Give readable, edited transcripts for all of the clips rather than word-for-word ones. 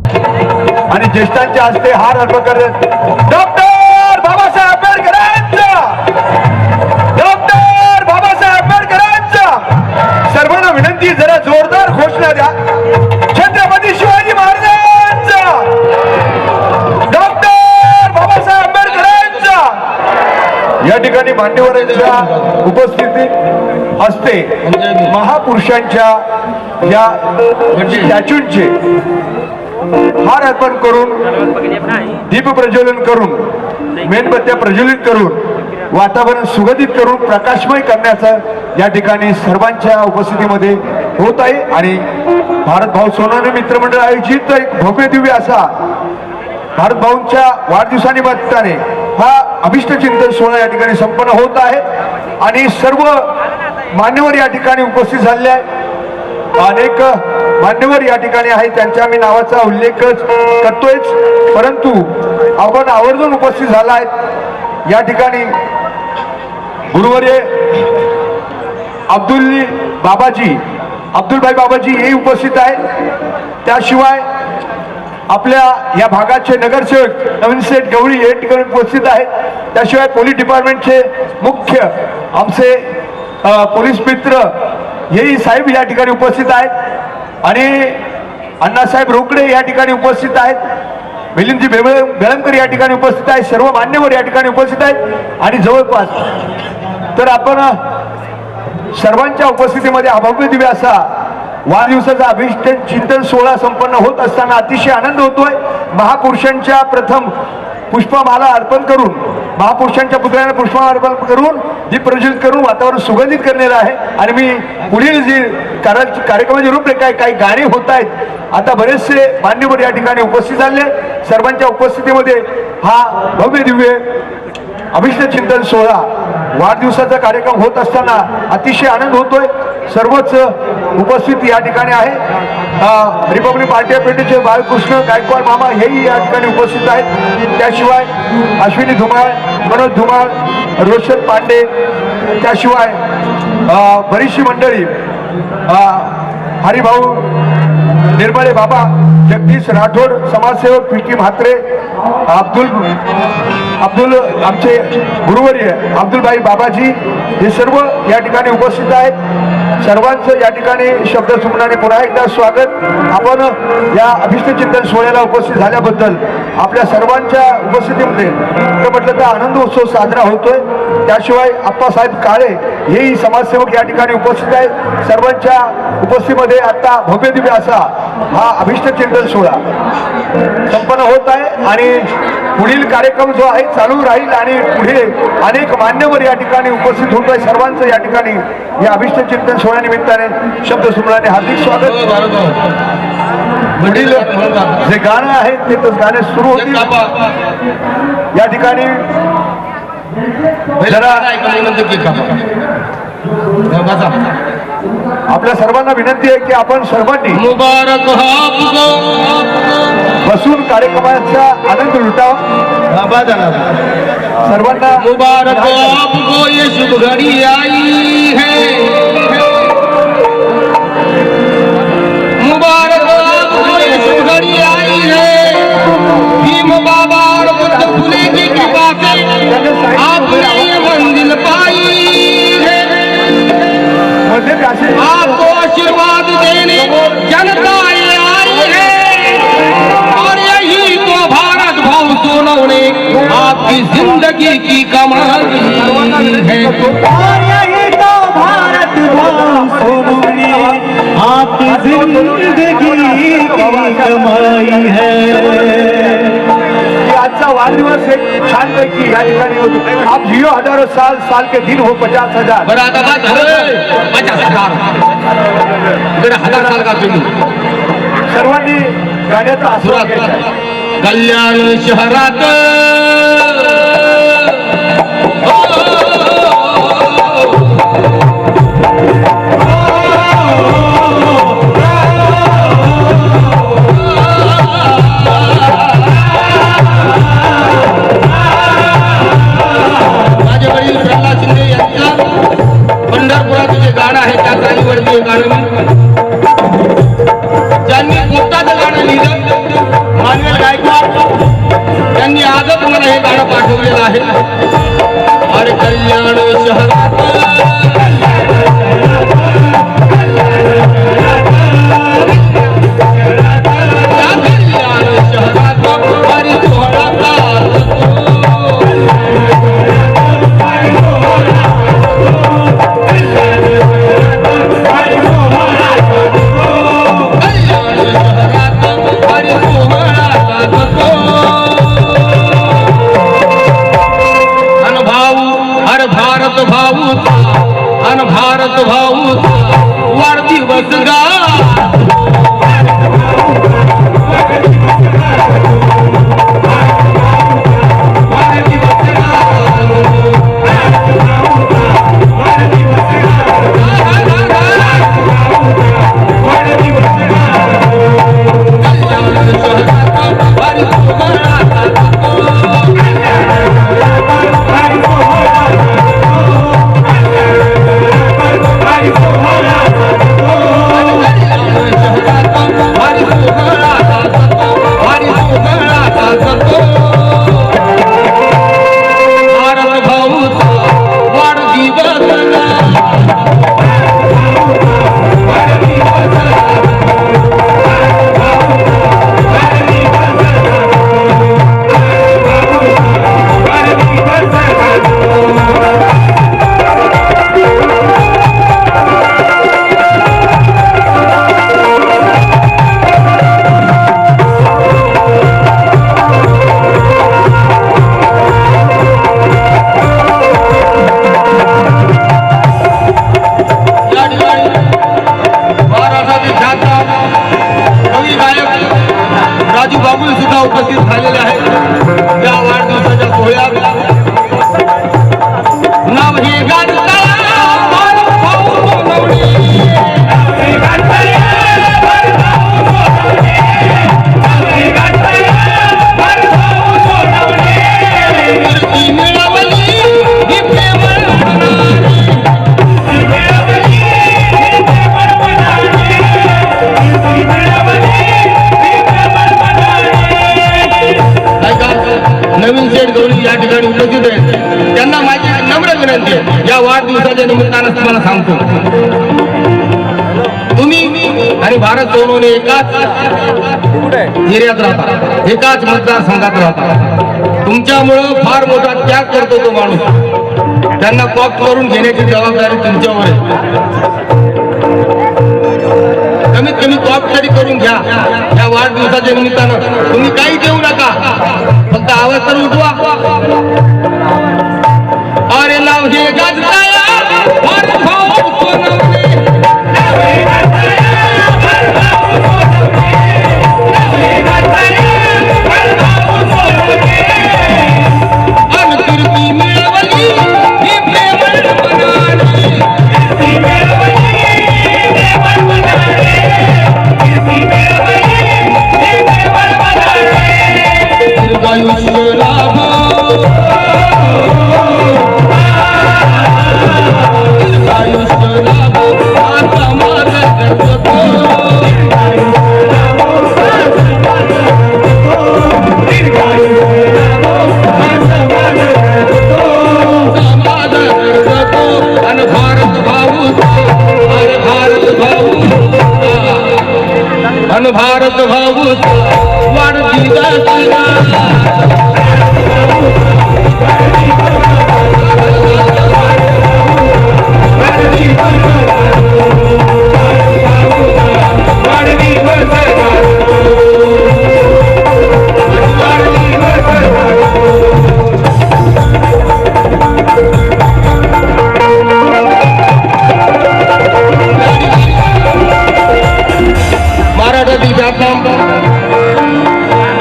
आणि ज्येष्ठांच्या हस्ते हार अर्पण करत डॉक्टर बाबासाहेब आंबेडकरांचा, डॉक्टर बाबासाहेब आंबेडकरांचा. सर्वांना विनंती, जरा जोरदार घोषणा द्या. छत्रपती शिवाजी महाराजांचा, डॉक्टर बाबासाहेब आंबेडकरांचा. या ठिकाणी मान्यवरांच्या उपस्थितीत हस्ते महापुरुषांच्या या स्टॅच्यूचे हार अर्पण करून, दीप प्रज्वलन करून, मेणबत्त्या प्रज्वलित करून, वातावरण सुगंधित करून प्रकाशमय करण्याचं या ठिकाणी सर्वांच्या उपस्थितीमध्ये होत आहे. आणि भारत भाऊ सोनाने मित्रमंडळ आयोजित एक भव्य दिव्य असा भारत भाऊंच्या वाढदिवसानिमित्ताने हा अभिष्ट चिंतन सोहळा या ठिकाणी संपन्न होत आहे. आणि सर्व मान्यवर या ठिकाणी उपस्थित झालेले आहे. अनेक मान्यवर या ठिकाणी आहेत, त्यांच्या मी नावाचा उल्लेखच करतोयच, परंतु आपण आवर्जून उपस्थित झाला आहेत. या ठिकाणी गुरुवर्य अब्दुलभाई बाबाजी हे उपस्थित आहेत. त्याशिवाय आपल्या या भागाचे नगरसेवक नवीन शेठ गवळी हे ठिकाणी उपस्थित आहेत. त्याशिवाय पोलीस डिपार्टमेंटचे मुख्य आमचे पोलीस मित्र हेही साहेब या ठिकाणी उपस्थित आहेत. आणि अण्णासाहेब रोकडे या ठिकाणी उपस्थित आहेत. मिलिंदजी बेळंकर या ठिकाणी उपस्थित आहेत. सर्व मान्यवर या ठिकाणी उपस्थित आहेत. आणि जवळपास तर आपण सर्वांच्या उपस्थितीमध्ये अभव्य दिव्य असा वाढदिवसाचा अभिष्ट चिंतन सोहळा संपन्न होत असताना अतिशय आनंद होतोय. महापुरुषांच्या प्रथम पुष्पमाला अर्पण करून, महापुरुषांच्या पुतळ्यांना पुष्पमाला अर्पण करून, दीप प्रज्वलित करून वातावरण सुगंधित करण्यात आहे. आणि मी पुढील जी कार्यक्रमाची रूपरेखा आहे, काही गाणी होत आहेत. आता बरेचसे मान्यवर या ठिकाणी उपस्थित झाले. सर्वांच्या उपस्थितीमध्ये हा भव्य दिव्य अभिष्ट चिंतन सोहळा वाढदिवसाचा कार्यक्रम होत असताना अतिशय आनंद होतोय. सर्वच उपस्थित या ठिकाणी आहे. रिपब्लिक पार्टी ऑफ इंडियाचे बाळकृष्ण गायकवाड मामा हेही या ठिकाणी उपस्थित आहेत. त्याशिवाय अश्विनी धुमाळ, मनोज धुमाळ, रोशन पांडे, त्याशिवाय बरीचशी मंडळी, हरिभाऊ निर्मळे बाबा, जगदीश राठोड, समाजसेवक पी म्हात्रे, अब्दुल आमचे गुरुवर्य अब्दुलभाई बाबाजी हे सर्व या ठिकाणी उपस्थित आहेत. सर्वांचं या ठिकाणी शब्द सुमनाने पुन्हा एकदा स्वागत. आपण या अभिष्ट चिंतन सोहळ्याला उपस्थित झाल्याबद्दल आपल्या सर्वांच्या उपस्थितीमध्ये म्हटलं तर आनंद उत्सव साजरा होतोय. त्याशिवाय आप्पासाहेब काळे हेही समाजसेवक या ठिकाणी उपस्थित आहेत. सर्वांच्या उपस्थितीमध्ये आता भव्य दिव्य असा हा अभिष्ट चिंतन सोहळा संपन्न होत आहे. आणि पुढील कार्यक्रम जो आहे चालू राहील. आणि पुढे अनेक मान्यवर या ठिकाणी उपस्थित होत आहे. सर्वांचं या ठिकाणी या अभिष्ट चिंतन सोहळ्यानिमित्ताने शब्द सुमनाने हार्दिक स्वागत. पुढील जे गाणं आहे ते गाणे सुरू होतील. या ठिकाणी आपल्या सर्वांना विनंती आहे की आपण सर्वांनी मुबारक बसून कार्यक्रमाचा आनंद लुटावा. सर्वांना मुबारक आपको ये शुभ घड़ी आई है, मुबारक आपको ये शुभ घड़ी आई है. भीम बाबा और बुद्ध फुले की कृपा से आपने ये मंजिल पाई है. आपको आशीर्वाद देने जनता आई है. और यही तो भारत भाव सोनवणे आपकी जिंदगी की कमाई है. और यही तो भारत भाव सोनवणे आपकी जिंदगी की कमाई है. आजचा वाढदिवस एक छानपैकी या ठिकाणी होतो. आप जियो हजारों साल, साल के दिन हो 50,000. बरं आता बात झालं 50,000 हजार साल का तुम्ही सर्वांनी गाण्याचा आस्वाद सुरात घ्यायचा. कल्याण शहरात माझे वडील प्रल्हाद शिंदे यांच्या पंढरपुरात जे गाणं आहे त्या गाणीवरती गाणं ज्यांनी कोकणाचं गाणं लिहिलं मानवेल गायकवाड त्यांनी आजच मला हे गाणं पाठवलेलं आहे. अरे कल्याण शहरात भारत भाऊ वाढदिवस गा उपस्थित झालेले आहेत. या वाढदिवसाच्या सोहळ्यात नाव हे गाजता नवीन शेठ गवळी या ठिकाणी उपस्थित आहेत. त्यांना माझी नम्र विनंती आहे, या वाढदिवसाच्या निमित्तानं तुम्हाला सांगतो, तुम्ही आणि भारत सोनवणे एकाच एरियात राहता, एकाच मतदारसंघात राहता. तुमच्यामुळं फार मोठा त्याग करतो तो माणूस. त्यांना कॉप करून घेण्याची जबाबदारी तुमच्यावर आहे. कमीत कमी कॉप तरी करून घ्या. या वाढदिवसाच्या निमित्तानं तुम्ही काही देऊ नका, फक्त आवाज तर उठवा. अरे नाव हे गाजताया भारत भाऊ सोनवणे, कीर्ती मिळवली ही प्रेमळ मनाने, दीर्घायुष्य लाभो, दीर्घायुष्य लाभो, आता माझा करतो. आणि भारत भाऊ, अरे भारत भाऊ, आणि भारत भाऊ वाढदिवस मराठातील ख्यातनाम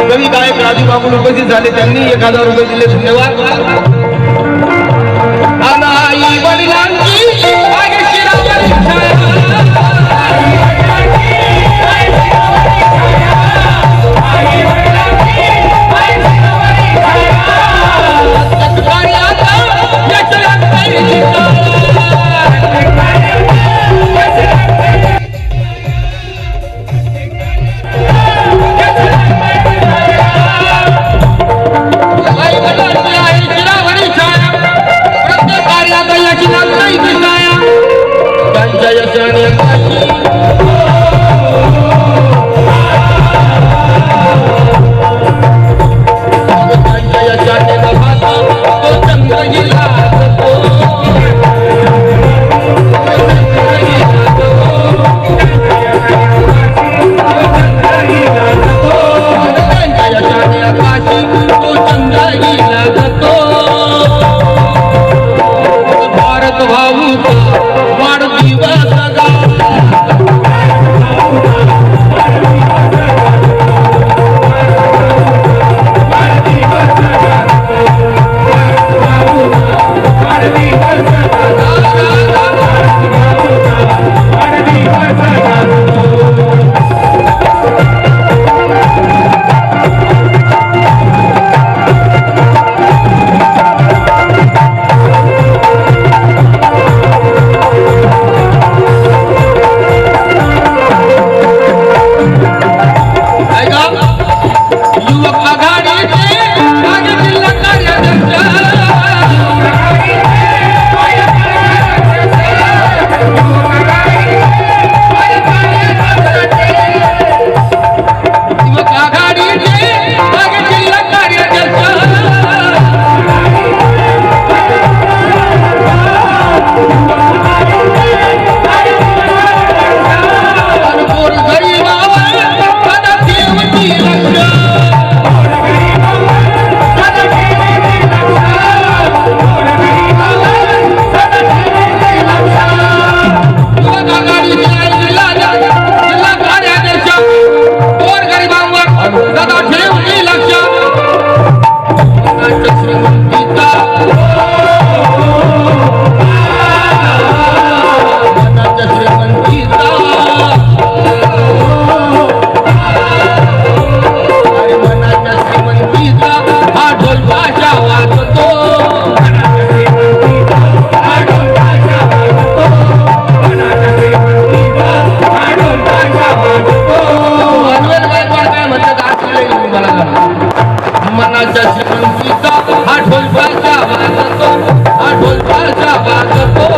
कवी गायक राजू बाबू उपस्थित झाले. त्यांनी 1000 रुपये दिले. धन्यवाद. आई वडिलांची आयुष्यावर सदा ठेवली लक्षात मनाच्या श्रीमंतीचा मनाच्या श्रीमंतीचा अरे मनाच्या श्रीमंतीचा हा ढोल भाषा वाजतो मनाच्या श्रीमंतीचा हा ढोल भाषा वाजतो हा ढोल भाषा वाजतो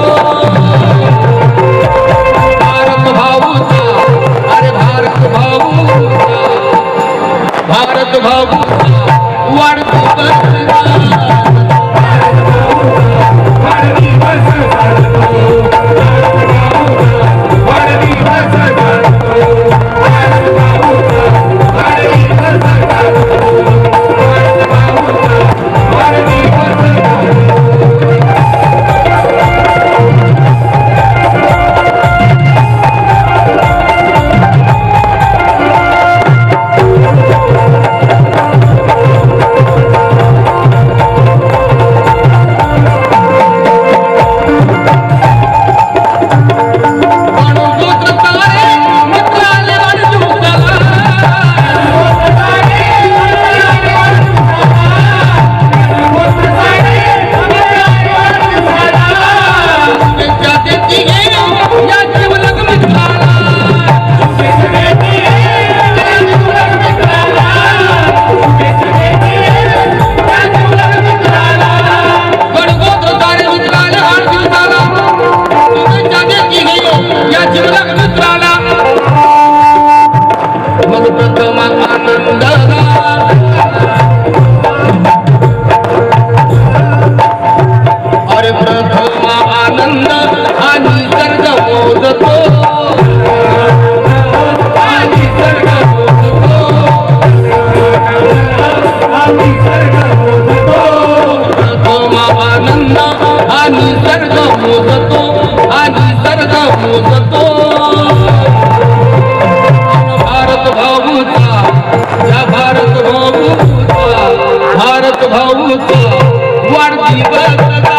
भारत भाऊचा अरे भारत भाऊचा भारत भाऊचा वाढदिवस भारत भाऊचा वाढदिवस